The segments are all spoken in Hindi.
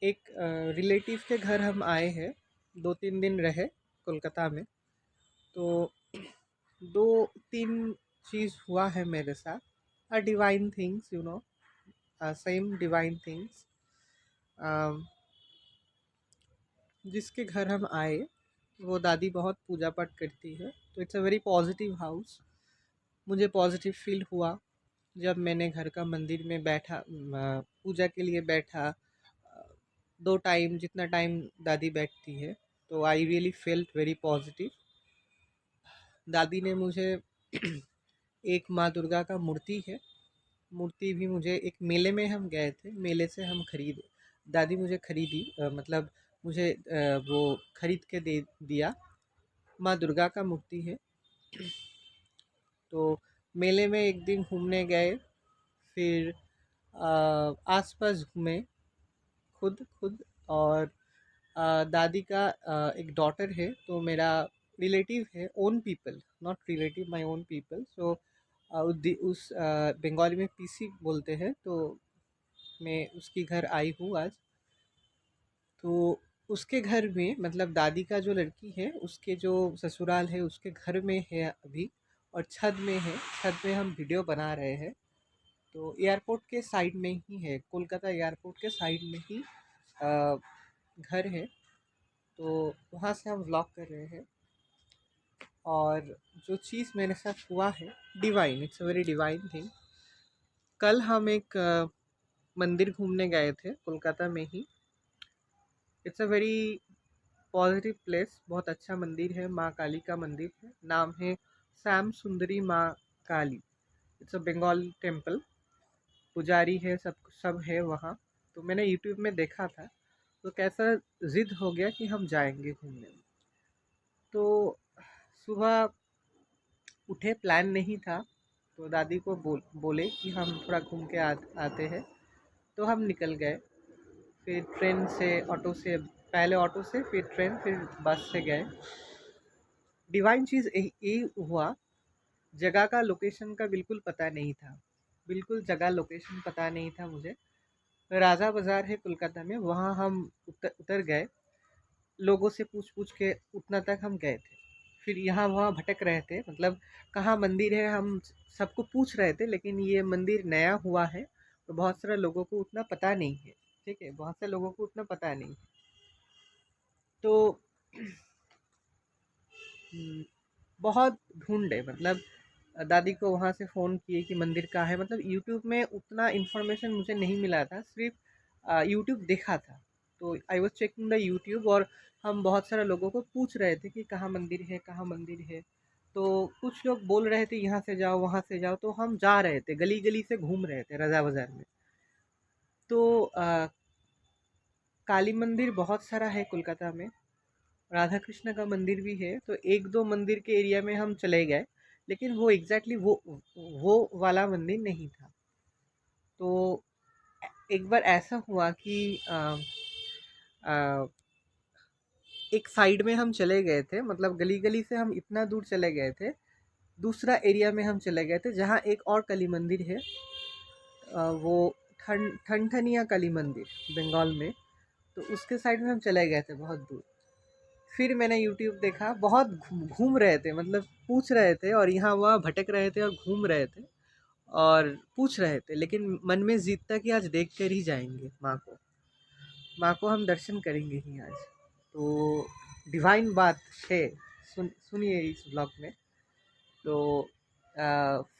एक रिलेटिव के घर हम आए हैं, 2-3 दिन रहे कोलकाता में। तो 2-3 चीज़ हुआ है मेरे साथ, divine things, same divine things. जिसके घर हम आए, वो दादी बहुत पूजा पाठ करती है, तो it's a very positive house. मुझे पॉजिटिव फील हुआ जब मैंने घर का मंदिर में बैठा, पूजा के लिए बैठा। 2 टाइम जितना टाइम दादी बैठती है, तो I really felt very positive. दादी ने मुझे एक माँ दुर्गा का मूर्ति है, मूर्ति भी मुझे एक मेले में हम गए थे, मेले से हम खरीदे, दादी मुझे खरीदी, मतलब मुझे वो खरीद के दे दिया। माँ दुर्गा का मूर्ति है। तो मेले में एक दिन घूमने गए, फिर आसपास घूमे खुद खुद। और दादी का एक डॉटर है, तो मेरा रिलेटिव है, own people, not relative, my own people. So उस बंगाली में पीसी बोलते हैं, तो मैं उसकी घर आई हूँ आज। तो उसके घर में, मतलब दादी का जो लड़की है, उसके जो ससुराल है उसके घर में है अभी, और छत में है, छत में हम वीडियो बना रहे हैं। तो एयरपोर्ट के साइड में ही है, कोलकाता एयरपोर्ट के साइड में ही अ, घर है। तो वहाँ से हम व्लॉग कर रहे हैं। और जो चीज़ मेरे साथ हुआ है, divine, it's a very divine thing. कल हम एक मंदिर घूमने गए थे कोलकाता में ही। It's a very positive place, बहुत अच्छा मंदिर है, माँ काली का मंदिर है, नाम है श्याम सुंदरी माँ काली। इट्स अ बंगाल टेम्पल, पुजारी है, सब है वहाँ। तो मैंने यूट्यूब में देखा था, तो कैसा जिद हो गया कि हम जाएंगे घूमने। तो सुबह उठे, प्लान नहीं था, तो दादी को बोले कि हम थोड़ा घूम के आते हैं। तो हम निकल गए, फिर ट्रेन से, ऑटो से, पहले ऑटो से, फिर ट्रेन, फिर बस से गए। डिवाइन चीज़ यही हुआ, जगह का लोकेशन का बिल्कुल पता नहीं था, बिल्कुल जगह लोकेशन पता नहीं था मुझे। राजा बाज़ार है कोलकाता में, वहाँ हम उतर गए, लोगों से पूछ पूछ के उतना तक हम गए थे। फिर यहाँ वहाँ भटक रहे थे, मतलब कहाँ मंदिर है हम सबको पूछ रहे थे, लेकिन ये मंदिर नया हुआ है, तो बहुत सारे लोगों को उतना पता नहीं है। ठीक है, बहुत से लोगों को उतना पता नहीं है। तो बहुत ढूंढे, मतलब दादी को वहाँ से फ़ोन किए कि मंदिर कहाँ है। मतलब यूट्यूब में उतना इन्फॉर्मेशन मुझे नहीं मिला था, सिर्फ यूट्यूब देखा था। तो I was checking the YouTube, और हम बहुत सारे लोगों को पूछ रहे थे कि कहाँ मंदिर है, कहाँ मंदिर है। तो कुछ लोग बोल रहे थे यहाँ से जाओ, वहाँ से जाओ, तो हम जा रहे थे, गली गली से घूम रहे थे राजा बाज़ार में। तो काली मंदिर बहुत सारा है कोलकाता में, राधा कृष्ण का मंदिर भी है। तो एक दो मंदिर के एरिया में हम चले गए, लेकिन वो एग्जैक्टली वो वाला मंदिर नहीं था। तो एक बार ऐसा हुआ कि आ, एक साइड में हम चले गए थे, मतलब गली गली से हम इतना दूर चले गए थे, दूसरा एरिया में हम चले गए थे जहाँ एक और काली मंदिर है। वो ठनठनिया काली मंदिर, बंगाल में। तो उसके साइड में हम चले गए थे बहुत दूर। फिर मैंने यूट्यूब देखा, बहुत घूम रहे थे, मतलब पूछ रहे थे, और यहाँ वहाँ भटक रहे थे और घूम रहे थे और पूछ रहे थे, लेकिन मन में जिद था कि आज देख कर ही जाएंगे माँ को, माँ को हम दर्शन करेंगे ही आज। तो डिवाइन बात है, सुनिए इस ब्लॉग में। तो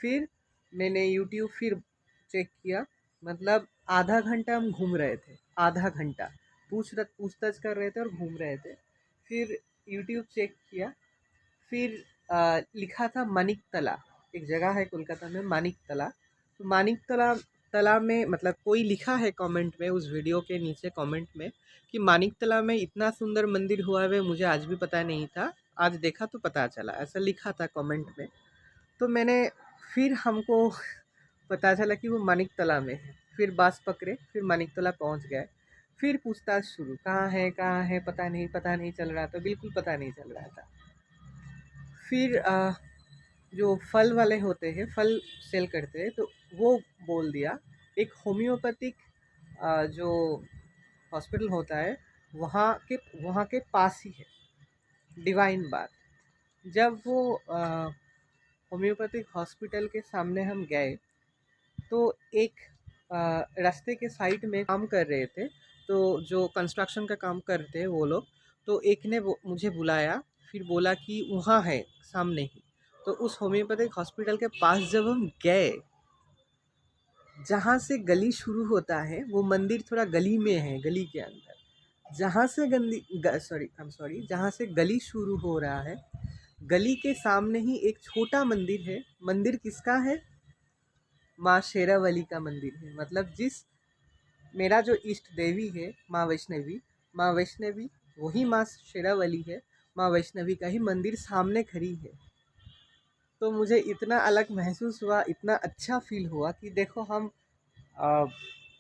फिर मैंने यूट्यूब फिर चेक किया, मतलब आधा घंटा हम घूम रहे थे, आधा घंटा पूछताछ कर रहे थे और घूम रहे थे। फिर यूट्यूब चेक किया, फिर लिखा था मानिक तला, एक जगह है कोलकाता में मानिक तला। तो मानिक तला तला में, मतलब कोई लिखा है कमेंट में, उस वीडियो के नीचे कमेंट में, कि मानिक तला में इतना सुंदर मंदिर हुआ है, मुझे आज भी पता नहीं था, आज देखा तो पता चला, ऐसा लिखा था कमेंट में। तो मैंने, फिर हमको पता चला कि वो मानिक तला में है। फिर बस पकड़े, फिर मानिक तला पहुँच गए। फिर पूछताछ शुरू, कहाँ है, पता नहीं चल रहा था, बिल्कुल पता नहीं चल रहा था। फिर जो फल वाले होते हैं, फल सेल करते हैं, तो वो बोल दिया, एक होम्योपैथिक जो हॉस्पिटल होता है वहाँ के पास ही है, डिवाइन बात। जब वो होम्योपैथिक हॉस्पिटल के सामने हम गए तो एक रास्ते के साइड में काम कर रहे थे, तो जो कंस्ट्रक्शन का काम करते हैं वो लोग, तो एक ने मुझे बुलाया, फिर बोला कि वहाँ है सामने ही। तो उस होम्योपैथिक हॉस्पिटल के पास जब हम गए, जहाँ से गली शुरू होता है वो मंदिर थोड़ा गली में है, गली के अंदर। जहाँ से जहाँ से गली शुरू हो रहा है, गली के सामने ही एक छोटा मंदिर है। मंदिर किसका है? माँ शेरावाली का मंदिर है। मतलब जिस मेरा जो इष्ट देवी है माँ वैष्णवी वही माँ शेरावाली है। माँ वैष्णवी का ही मंदिर सामने खड़ी है। तो मुझे इतना अलग महसूस हुआ, इतना अच्छा फील हुआ कि देखो हम अ,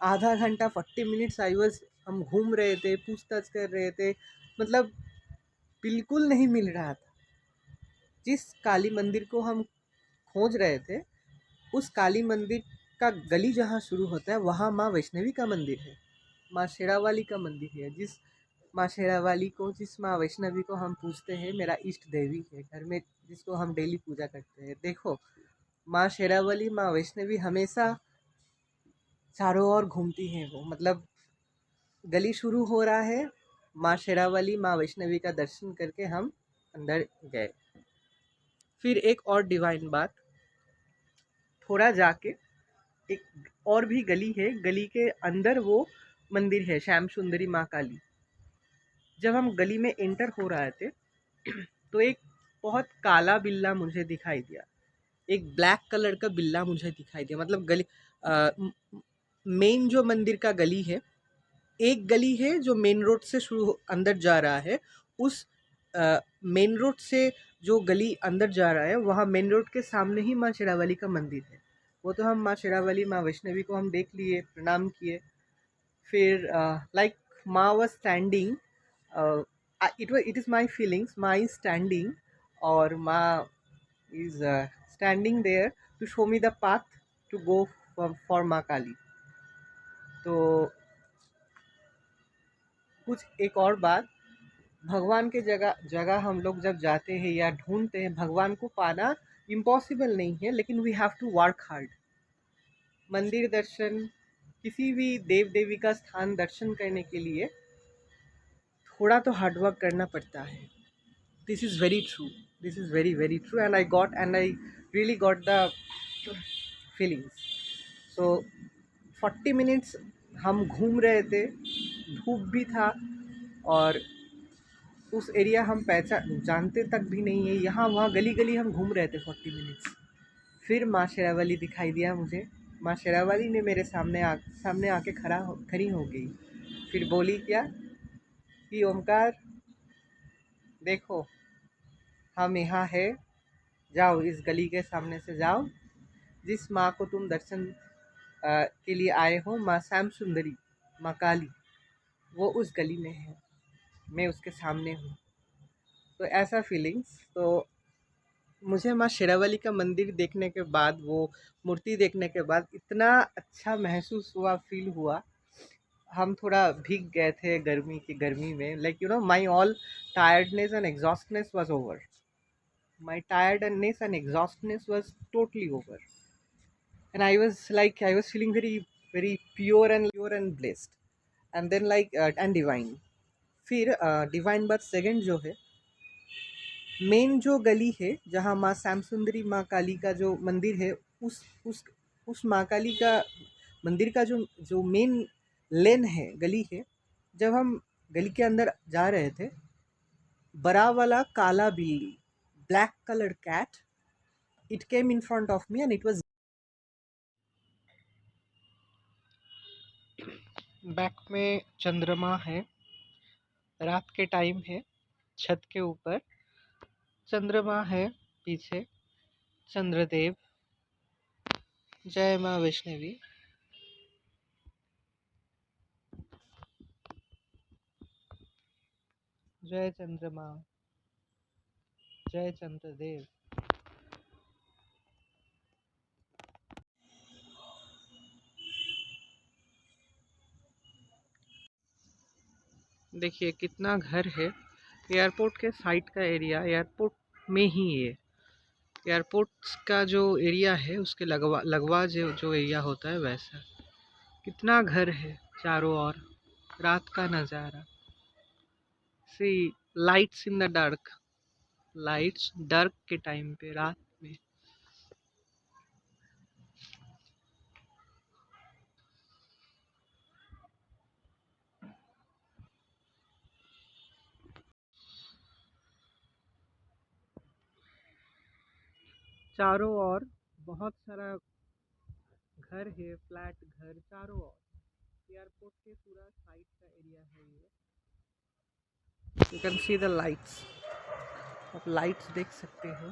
आधा घंटा 40 मिनट्स हम घूम रहे थे, पूछताछ कर रहे थे, मतलब बिल्कुल नहीं मिल रहा था। जिस काली मंदिर को हम खोज रहे थे, उस काली मंदिर का गली जहाँ शुरू होता है वहाँ माँ वैष्णवी का मंदिर है, माँ शेरावाली का मंदिर है। जिस माँ वैष्णवी को हम पूजते हैं, मेरा इष्ट देवी है घर में, जिसको हम डेली पूजा करते हैं। देखो, माँ शेरावाली, माँ वैष्णवी हमेशा चारों ओर घूमती हैं वो। मतलब गली शुरू हो रहा है, माँ शेरावाली, माँ वैष्णवी का दर्शन करके हम अंदर गए। फिर एक और डिवाइन बात, थोड़ा जाके एक और भी गली है, गली के अंदर वो मंदिर है, श्याम सुंदरी माँ काली। जब हम गली में एंटर हो रहे थे तो एक बहुत काला बिल्ला मुझे दिखाई दिया, एक ब्लैक कलर का बिल्ला मुझे दिखाई दिया। मतलब गली मेन जो मंदिर का गली है, एक गली है जो मेन रोड से अंदर जा रहा है। उस मेन रोड से जो गली अंदर जा रहा है, वहाँ मेन रोड के सामने ही माँ शेरावाली का मंदिर है। वो तो हम माँ शेरावाली, माँ वैष्णवी को हम देख लिए, प्रणाम किए। फिर लाइक माँ was standing, it is my feelings, माँ is standing, और माँ is standing there to show me the path to go for माँ काली। तो कुछ एक और बात, भगवान के जगह जगह हम लोग जब जाते हैं या ढूंढते हैं, भगवान को पाना इम्पॉसिबल नहीं है, लेकिन we have to work hard. मंदिर दर्शन, किसी भी देव देवी का स्थान दर्शन करने के लिए थोड़ा तो हार्डवर्क करना पड़ता है। This is very true, this is very very true, and I really got the feelings. So 40 minutes हम घूम रहे थे, धूप भी था, और उस एरिया हम पहचान जानते तक भी नहीं है, यहाँ वहाँ गली गली हम घूम रहे थे 40 मिनट्स। फिर माँ शेरावाली दिखाई दिया मुझे। माँ शेरावाली ने मेरे सामने आके खड़ी हो गई। फिर बोली क्या कि ओमकार, देखो हम यहाँ है, जाओ इस गली के सामने से जाओ। जिस माँ को तुम दर्शन के लिए आए हो, माँ श्याम सुंदरी, माँ काली, वो उस गली में है, मैं उसके सामने हूँ। तो ऐसा फीलिंग्स। तो मुझे माँ शेरावाली का मंदिर देखने के बाद, वो मूर्ति देखने के बाद इतना अच्छा महसूस हुआ, फील हुआ। हम थोड़ा भीग गए थे गर्मी में, like my all tiredness and exhaustness was over. My tiredness and exhaustedness was totally over, and I was feeling very pure and blessed, and then and divine. फिर डिवाइन बात सेकंड जो है, मेन जो गली है जहाँ माँ श्याम सुंदरी माँ काली का जो मंदिर है, उस उस उस माँ काली का मंदिर का जो जो मेन लेन है, गली है, जब हम गली के अंदर जा रहे थे, बड़ा वाला काला बिल्ली, black colour cat, it came in front of me and it was back में चंद्रमा है, रात के टाइम है, छत के ऊपर चंद्रमा है, पीछे चंद्रदेव। जय माँ वैष्णवी। जय चंद्रमा, जय चंद्रदेव। देखिए कितना घर है। एयरपोर्ट के साइड का एरिया, एयरपोर्ट में ही ये एयरपोर्ट का जो एरिया है उसके लगवा लगवा जो जो एरिया होता है वैसा। कितना घर है चारों ओर। रात का नज़ारा। See lights in the dark. Lights dark के टाइम पे, रात में। चारों ओर बहुत सारा घर है, फ्लैट घर चारों ओर। एयरपोर्ट के पूरा साइड का एरिया है ये। You can see the lights. आप लाइट्स देख सकते हो।